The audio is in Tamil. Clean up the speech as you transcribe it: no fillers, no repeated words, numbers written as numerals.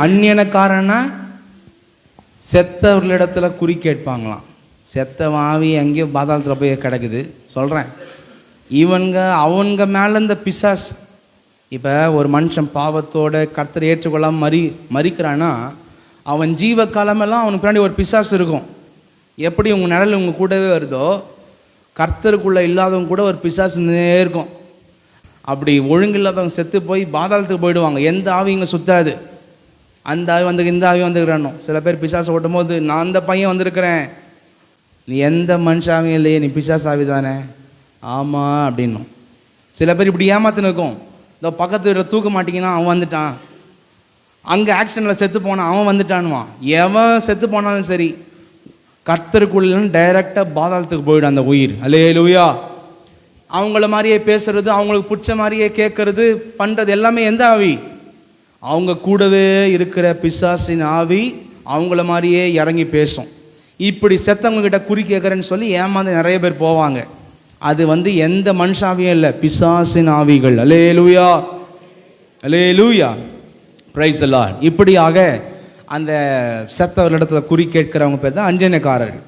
அந்நியனக்காரன்னா செத்தவர்களிடத்துல குறி கேட்பாங்களாம். செத்த ஆவி எங்கேயோ பாதாளத்தில் போய் கிடக்குது சொல்கிறேன். அவங்க மேலே இந்த பிசாஸ். இப்போ ஒரு மனுஷன் பாவத்தோட கர்த்தரை ஏற்றுக்கொள்ளாமல் மறிக்கிறான்னா அவன் ஜீவ காலமெல்லாம் அவனுக்கு பின்னாடி ஒரு பிசாஸ் இருக்கும். எப்படி உங்கள் நிழல் உங்கள் கூடவே வருதோ கர்த்தருக்குள்ளே இல்லாதவங்க கூட ஒரு பிசாஸ் இருக்கும். அப்படி ஒழுங்கில்லாதவங்க செத்து போய் பாதாளத்துக்கு போயிடுவாங்க. எந்த ஆவி இங்கே சுத்தாது. அந்த ஆவி வந்து இந்த ஆவி வந்துக்கிறானோ. சில பேர் பிசாசை ஓட்டும் போது நான் அந்த பையன் வந்திருக்கிறேன், நீ எந்த மனுஷாவையும் இல்லையே, நீ பிசாஸ் ஆவி தானே, ஆமாம் அப்படின்னும். சில பேர் இப்படி ஏமாத்துன்னு இருக்கும். இந்த பக்கத்து வீட்டில் தூக்க மாட்டிங்கன்னா அவன் வந்துட்டான், அங்கே ஆக்சிடெண்ட்டில் செத்து போனான் அவன் வந்துட்டான்வான். எவன் செத்து போனாலும் சரி கர்த்தருக்குள்ள டைரெக்டாக பாதாளத்துக்கு போயிடும் அந்த உயிர். அல்லேலூயா. அவங்கள மாதிரியே பேசுறது, அவங்களுக்கு பிடிச்ச மாதிரியே கேட்கறது பண்ணுறது எல்லாமே எந்த ஆவி? அவங்க கூடவே இருக்கிற பிசாசின் ஆவி அவங்கள மாதிரியே இறங்கி பேசும். இப்படி செத்தவங்க கிட்ட குறி கேட்குறேன்னு சொல்லி ஏமாந்து நிறைய பேர் போவாங்க. அது எந்த மனுஷாவியும் இல்லை, பிசாசின் ஆவிகள். அல்லேலூயா, அல்லேலூயா, பிரைஸ் தி லார்ட். இப்படியாக அந்த செத்தவர்களிடத்துல குறி கேட்கிறவங்க பேர் தான் அஞ்சனக்காரர்கள்.